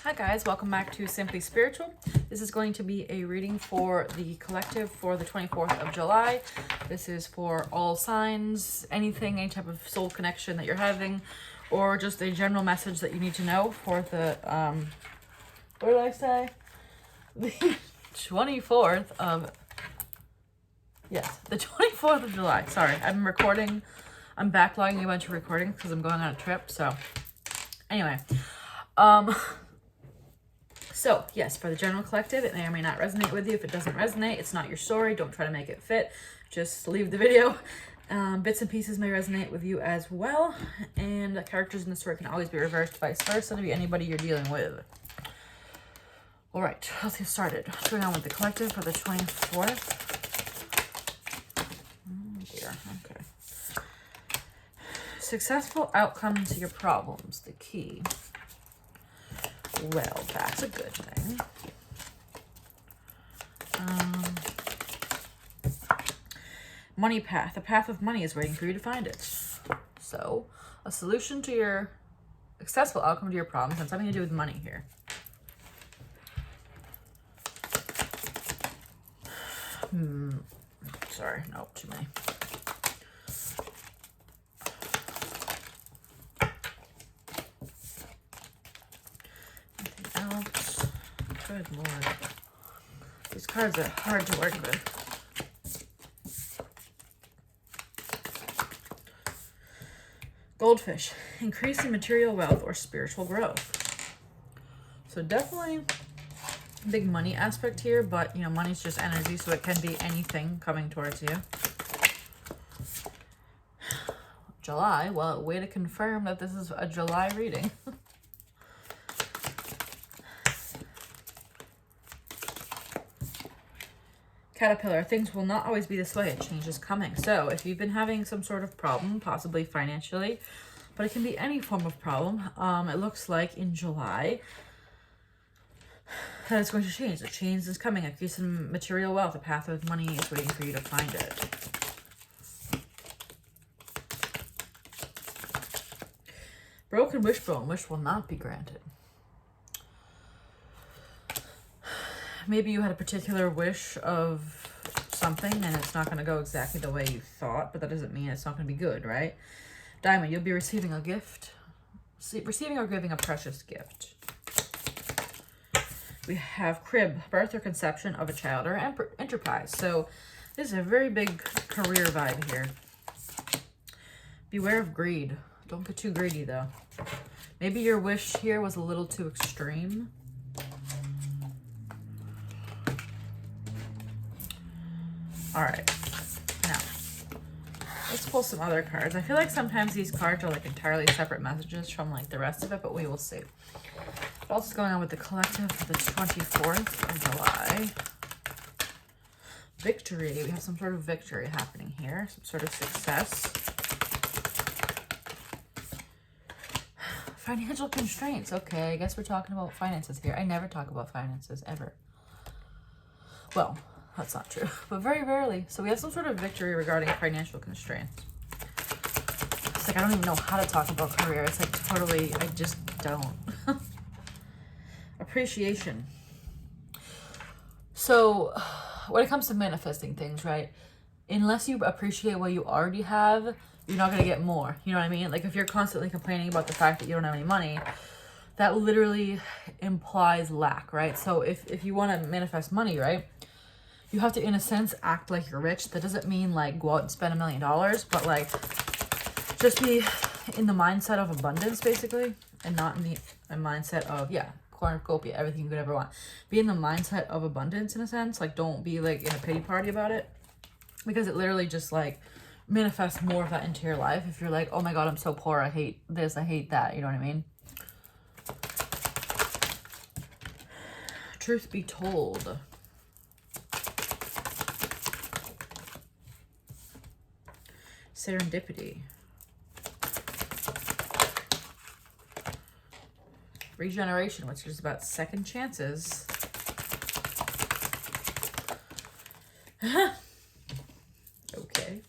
Hi guys, welcome back to Simply Spiritual. This is going to be a reading for the collective for the 24th of July. This is for all signs, anything, any type of soul connection that you're having, or just a general message that you need to know for the, what did I say? The 24th of, yes, the 24th of July. Sorry, I'm recording, I'm backlogging a bunch of recordings because I'm going on a trip, so anyway. So, yes, for the general collective, it may or may not resonate with you. If it doesn't resonate, it's not your story. Don't try to make it fit. Just leave the video. Bits and pieces may resonate with you as well. And the characters in the story can always be reversed, vice versa, to be anybody you're dealing with. All right, let's get started. What's going on with the collective for the 24th? Oh, dear. Okay. Successful outcome to your problems, the key. Well, that's a good thing. Money path. The path of money is waiting for you to find it. So, a solution to your successful outcome to your problems has something to do with money here. Sorry, no, too many. Good Lord. These cards are hard to work with. Goldfish. Increase in material wealth or spiritual growth. So definitely a big money aspect here, but, you know, money's just energy, so it can be anything coming towards you. July. Well, way to confirm that this is a July reading. Caterpillar, things will not always be this way. A change is coming. So if you've been having some sort of problem, possibly financially, but it can be any form of problem, it looks like in July that it's going to change. The change is coming. Increase in material wealth. A path of money is waiting for you to find it. Broken wishbone. Wish will not be granted. Maybe you had a particular wish of something and it's not going to go exactly the way you thought, but that doesn't mean it's not going to be good, right? Diamond, you'll be receiving a gift. Receiving or giving a precious gift. We have crib, birth or conception of a child or enterprise. So this is a very big career vibe here. Beware of greed. Don't get too greedy though. Maybe your wish here was a little too extreme. All right, now let's pull some other cards. I feel like sometimes these cards are like entirely separate messages from like the rest of it, but we will see. What else is going on with the collective for the 24th of July? Victory. We have some sort of victory happening here, some sort of success. Financial constraints. Okay, I guess we're talking about finances here. I never talk about finances, ever. Well, that's not true, but very rarely. So we have some sort of victory regarding financial constraints. It's like I don't even know how to talk about career. It's like totally, I just don't. Appreciation. So when it comes to manifesting things, right? Unless you appreciate what you already have, you're not going to get more. You know what I mean? Like if you're constantly complaining about the fact that you don't have any money, that literally implies lack, right? So if you want to manifest money, right? You have to, in a sense, act like you're rich. That doesn't mean, like, go out and spend $1 million, but, like, just be in the mindset of abundance, basically, and not in the mindset of, yeah, cornucopia, everything you could ever want. Be in the mindset of abundance, in a sense. Like, don't be, like, in a pity party about it, because it literally just, like, manifests more of that into your life. If you're like, oh, my God, I'm so poor. I hate this. I hate that. You know what I mean? Truth be told. Serendipity. Regeneration, which is about second chances. Okay.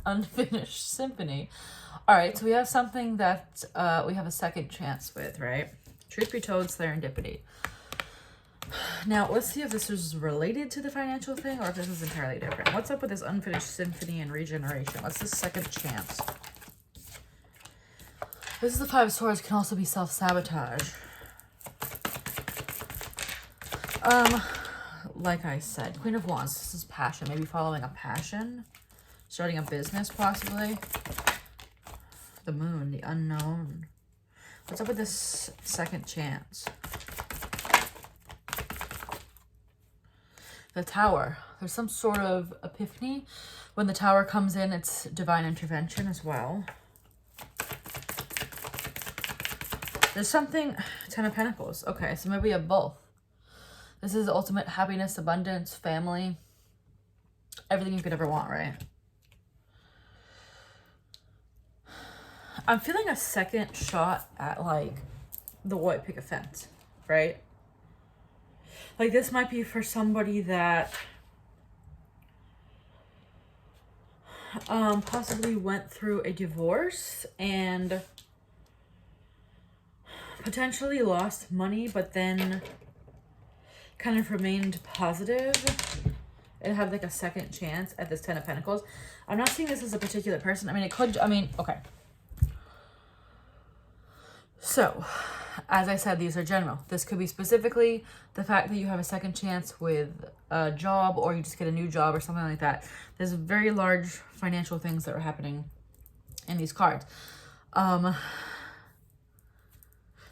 Unfinished symphony. All right, so we have something that we have a second chance with, right? Truth be told, serendipity. Now, let's see if this is related to the financial thing or if this is entirely different. What's up with this unfinished symphony and regeneration? What's this second chance? This is the Five of Swords. Can also be self-sabotage. Like I said, Queen of Wands. This is passion. Maybe following a passion. Starting a business, possibly. The Moon. The unknown. What's up with this second chance? The Tower. There's some sort of epiphany. When the Tower comes in, it's divine intervention as well. There's something... Ten of Pentacles. Okay, so maybe we have both. This is ultimate happiness, abundance, family. Everything you could ever want, right? I'm feeling a second shot at, like, the white picket fence, right? Like, this might be for somebody that possibly went through a divorce and potentially lost money, but then kind of remained positive and had, like, a second chance at this Ten of Pentacles. I'm not seeing this as a particular person. I mean, it could, okay. So, as I said, these are general. This could be specifically the fact that you have a second chance with a job or you just get a new job or something like that. There's very large financial things that are happening in these cards. And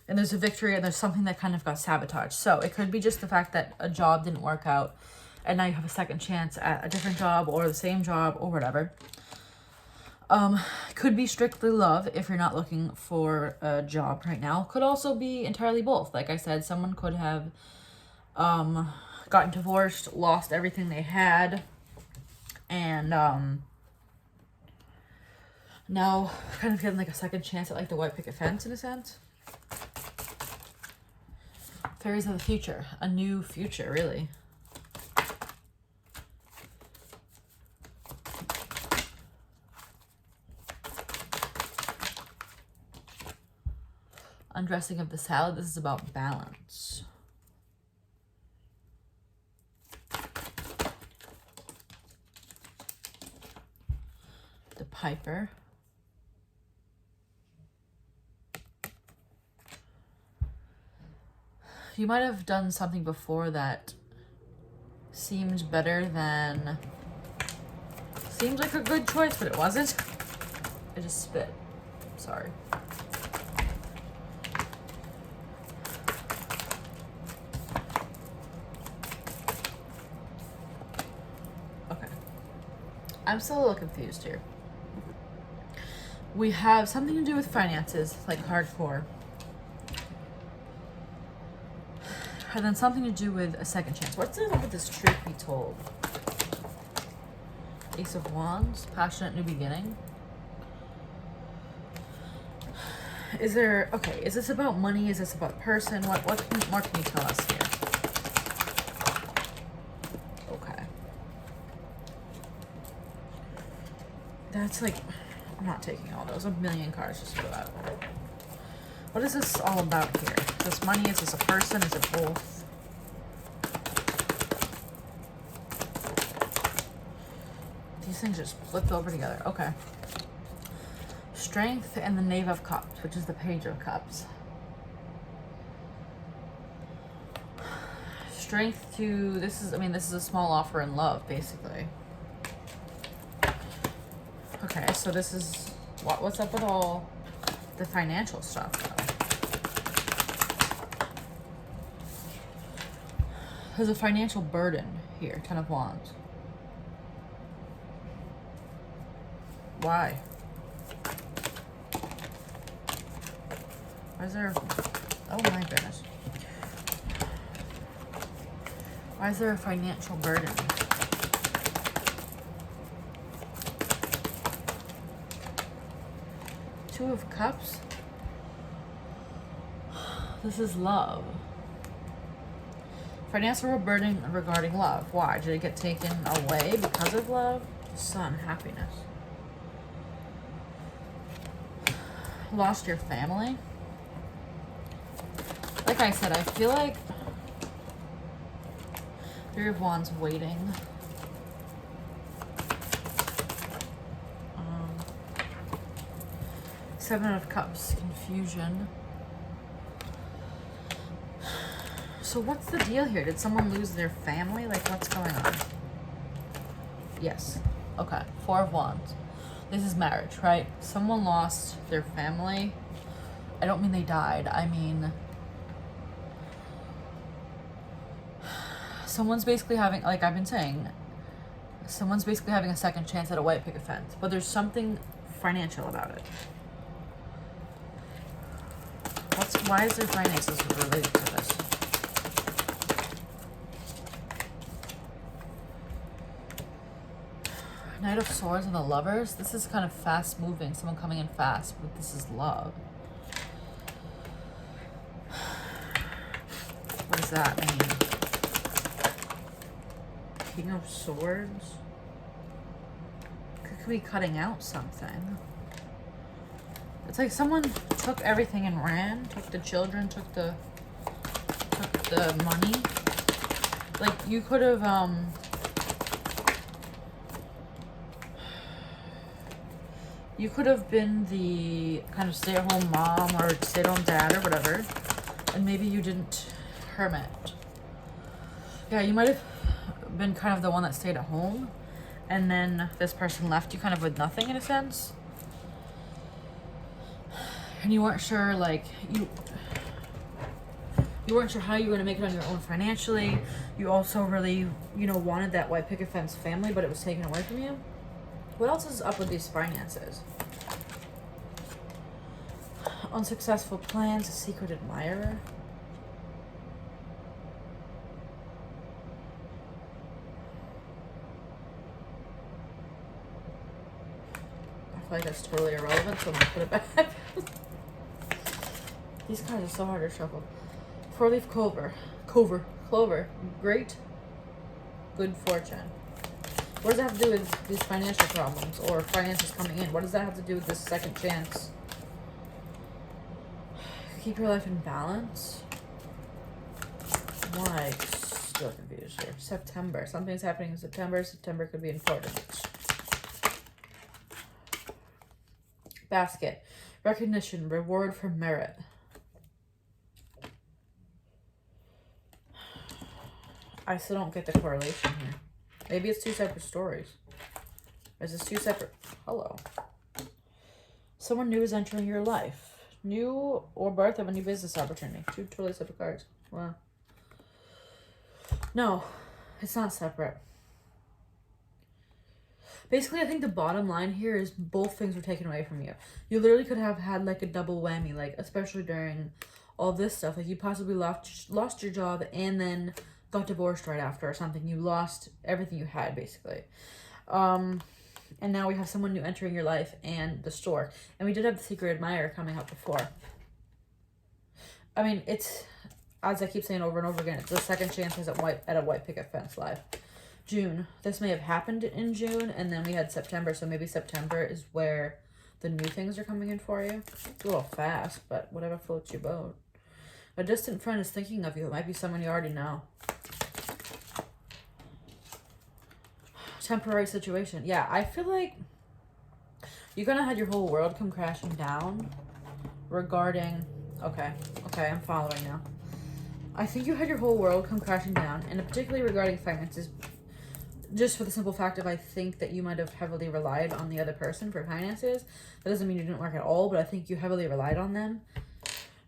there's a victory and there's something that kind of got sabotaged. So it could be just the fact that a job didn't work out and now you have a second chance at a different job or the same job or whatever. Could be strictly love if you're not looking for a job right now. Could also be entirely both. Like I said, someone could have gotten divorced, lost everything they had, and now kind of getting like a second chance at like the white picket fence in a sense. Fairies of the future. A new future, really. Undressing of the salad. This is about balance. The Piper. You might have done something before that seemed better than... Seemed like a good choice, but it wasn't. I just spit. Sorry. I'm still a little confused here. We have something to do with finances, like hardcore. And then something to do with a second chance. What's it up with this truth be told? Ace of Wands, passionate new beginning. Is there, okay, is this about money? Is this about person? What more can you tell us here? That's like, I'm not taking all those. A million cards just for that. What is this all about here? Is this money? Is this a person? Is it both? These things just flipped over together. Okay. Strength and the Knave of Cups, which is the Page of Cups. Strength to, this is a small offer in love, basically. Okay, so this is, what's up with all the financial stuff, though? There's a financial burden here, Ten of Wands. Why? Why is there, oh my goodness. Why is there a financial burden? Two of Cups. This is love. Financial burden regarding love. Why? Did it get taken away because of love? Sun, happiness. Lost your family. like I said, I feel like Three of Wands waiting. Seven of Cups, confusion. So what's the deal here? Did someone lose their family? Like, what's going on? Yes. Okay. Four of Wands. This is marriage, right? Someone lost their family. I don't mean they died. I mean, someone's basically having, like I've been saying, someone's basically having a second chance at a white picket fence. But there's something financial about it. Why is their finances related to this? Knight of Swords and the Lovers. This is kind of fast moving. Someone coming in fast, but this is love. What does that mean? King of Swords. Could be cutting out something. It's like someone took everything and ran. Took the children. Took the money. Like, you could have you could have been the kind of stay-at-home mom or stay-at-home dad or whatever, and maybe you didn't hermit. Yeah, you might have been kind of the one that stayed at home, and then this person left you kind of with nothing in a sense. And you weren't sure, like, you weren't sure how you were going to make it on your own financially. You also really, you know, wanted that white picket fence family, but it was taken away from you. What else is up with these finances? Unsuccessful plans, a secret admirer. I feel like that's totally irrelevant, so I'm going to put it back. These cards are so hard to shuffle. Four-leaf clover. Clover. Great. Good fortune. What does that have to do with these financial problems or finances coming in? What does that have to do with this second chance? Keep your life in balance. Why? Still confused here. September. Something's happening in September. September could be important. Basket. Recognition. Reward for merit. I still don't get the correlation here. Maybe it's two separate stories. Is this two separate? Hello. Someone new is entering your life. New or birth of a new business opportunity. Two totally separate cards. Wow. No, it's not separate. Basically, I think the bottom line here is both things were taken away from you. You literally could have had like a double whammy, like especially during all this stuff. Like you possibly lost your job and then got divorced right after or something. You lost everything you had basically. And now we have someone new entering your life and the store. And we did have the secret admirer coming up before. I mean, it's, as I keep saying over and over again, it's the second chances at a white picket fence live. June. This may have happened in June, and then we had September, so maybe September is where the new things are coming in for you. It's a little fast, but whatever floats your boat. A distant friend is thinking of you. It might be someone you already know. Temporary situation. Yeah, I feel like you kind of had your whole world come crashing down regarding... Okay, I'm following now. I think you had your whole world come crashing down, and particularly regarding finances, just for the simple fact of I think that you might have heavily relied on the other person for finances. That doesn't mean you didn't work at all, but I think you heavily relied on them.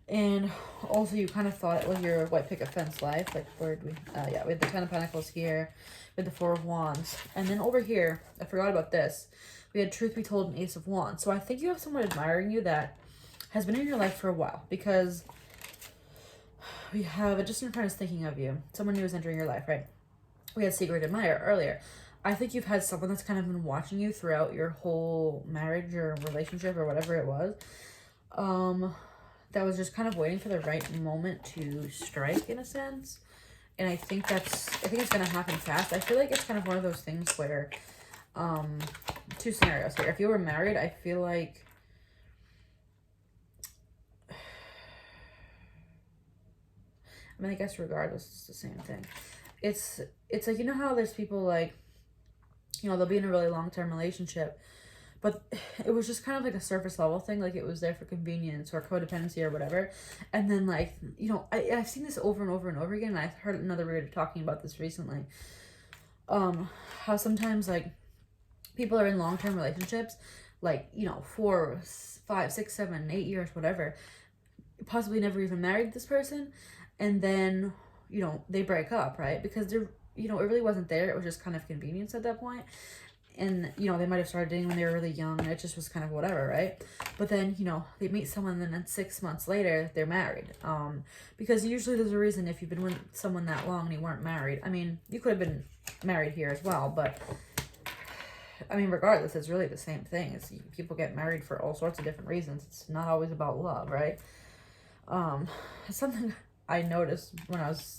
And also you kind of thought it was your white picket fence life. Like, where did we... yeah, we had the Ten of Pentacles here with the Four of Wands. And then over here, I forgot about this. We had Truth Be Told and Ace of Wands. So I think you have someone admiring you that has been in your life for a while. Because we have a distant friend is thinking of you. Someone new is entering your life, right? We had Secret Admirer earlier. I think you've had someone that's kind of been watching you throughout your whole marriage or relationship or whatever it was. That was just kind of waiting for the right moment to strike, in a sense. And I think it's going to happen fast. I feel like it's kind of one of those things where, two scenarios here. If you were married, I feel like I mean, I guess regardless, it's the same thing. It's like, you know how there's people like, you know, they'll be in a really long-term relationship, but it was just kind of like a surface level thing. Like, it was there for convenience or codependency or whatever. And then, like, you know, I've seen this over and over and over again. And I've heard another reader talking about this recently. How sometimes, like, people are in long-term relationships, like, you know, 4, 5, 6, 7, 8 years, whatever, possibly never even married this person. And then, you know, they break up, right? Because they're, you know, it really wasn't there. It was just kind of convenience at that point. And, you know, they might have started dating when they were really young, and it just was kind of whatever, right? But then, you know, they meet someone, and then 6 months later, they're married. Because usually there's a reason if you've been with someone that long and you weren't married. I mean, you could have been married here as well, but, I mean, regardless, it's really the same thing. It's, people get married for all sorts of different reasons. It's not always about love, right? It's something I noticed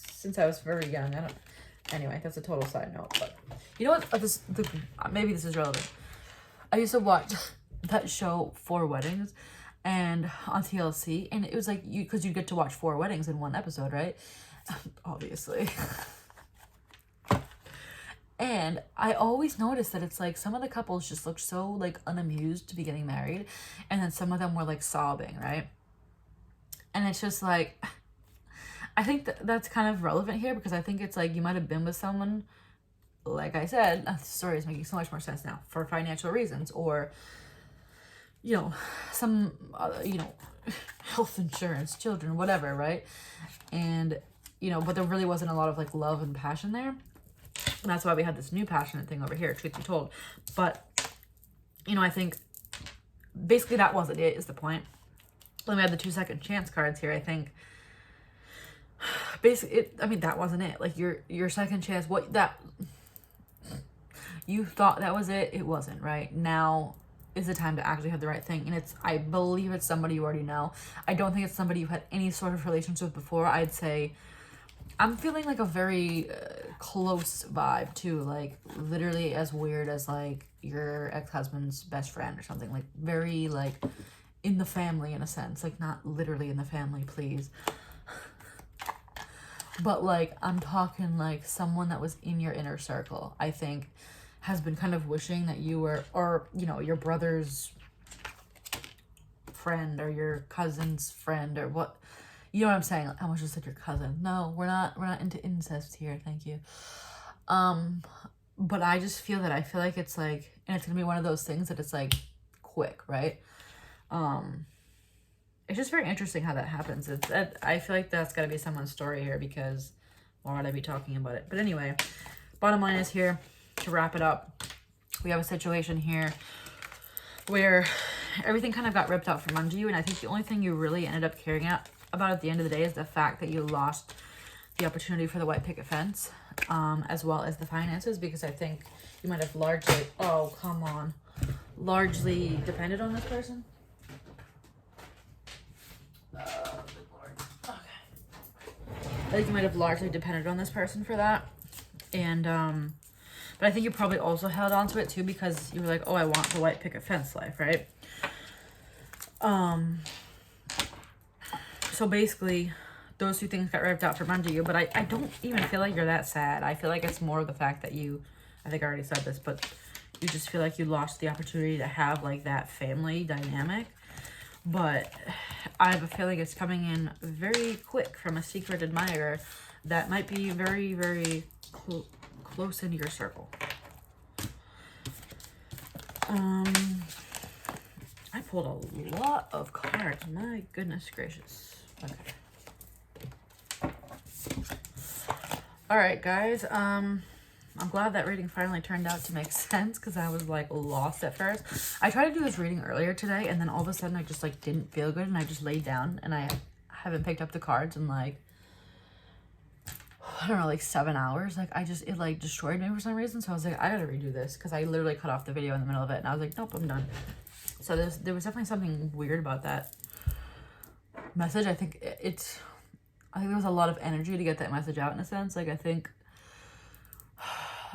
since I was very young. Anyway, that's a total side note, but you know what? Maybe this is relevant. I used to watch that show 4 Weddings, and on TLC, and it was like because you get to watch 4 weddings in one episode, right? Obviously. And I always noticed that it's like some of the couples just looked so like unamused to be getting married, and then some of them were like sobbing, right? And it's just like, I think that's kind of relevant here, because I think it's like you might have been with someone, like I said, the story is making so much more sense now, for financial reasons, or, you know, some, you know, health insurance, children, whatever, right? And, you know, but there really wasn't a lot of like love and passion there. And that's why we had this new passionate thing over here, truth be told. But, you know, I think basically that wasn't it, is the point. Then we had the 2 second chance cards here, I think. Basically, I mean, that wasn't it. Like, your second chance, you thought that was it, it wasn't, right? Now is the time to actually have the right thing. And I believe it's somebody you already know. I don't think it's somebody you've had any sort of relationship with before. I'd say, I'm feeling like a very close vibe too. Like, literally as weird as like your ex-husband's best friend or something. Like, very like in the family in a sense. Like, not literally in the family, please. But, like, I'm talking, like, someone that was in your inner circle, I think, has been kind of wishing that you were, or, you know, your brother's friend, or your cousin's friend, or what, you know what I'm saying? I almost just said your cousin. No, we're not into incest here, thank you. But I just feel like it's, like, and it's gonna be one of those things that it's, like, quick, right? It's just very interesting how that happens. I feel like that's got to be someone's story here, because why would I be talking about it? But anyway, bottom line is here, to wrap it up, we have a situation here where everything kind of got ripped out from under you, and I think the only thing you really ended up caring about at the end of the day is the fact that you lost the opportunity for the white picket fence, as well as the finances, because I think you might have largely depended on this person. Good Lord. Okay. I think you might have largely depended on this person for that. And, but I think you probably also held on to it too, because you were like, oh, I want the white picket fence life, right? So basically, those 2 things got ripped out from under you, but I don't even feel like you're that sad. I feel like it's more of the fact that I think I already said this, but you just feel like you lost the opportunity to have, like, that family dynamic. But I have a feeling it's coming in very quick from a secret admirer that might be very, very close into your circle. I pulled a lot of cards. My goodness gracious. Okay. All right, guys. I'm glad that reading finally turned out to make sense, because I was like lost at first. I tried to do this reading earlier today, and then all of a sudden I just like didn't feel good, and I just laid down, and I haven't picked up the cards in like, I don't know, like 7 hours. Like, it like destroyed me for some reason. So I was like, I gotta redo this, because I literally cut off the video in the middle of it, and I was like, nope, I'm done. So there was definitely something weird about that message. I think there was a lot of energy to get that message out, in a sense. Like, I think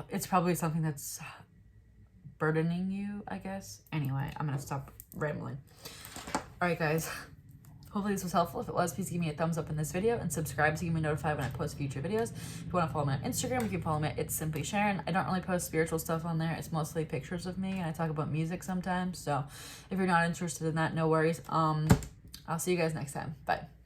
it's probably something that's burdening you, I guess. Anyway, I'm gonna stop rambling. All right, guys. Hopefully this was helpful. If it was, please give me a thumbs up in this video and subscribe so you can be notified when I post future videos. If you want to follow me on Instagram, you can follow me at It's Simply Sharon. I don't really post spiritual stuff on there. It's mostly pictures of me, and I talk about music sometimes. So if you're not interested in that, no worries. I'll see you guys next time. Bye.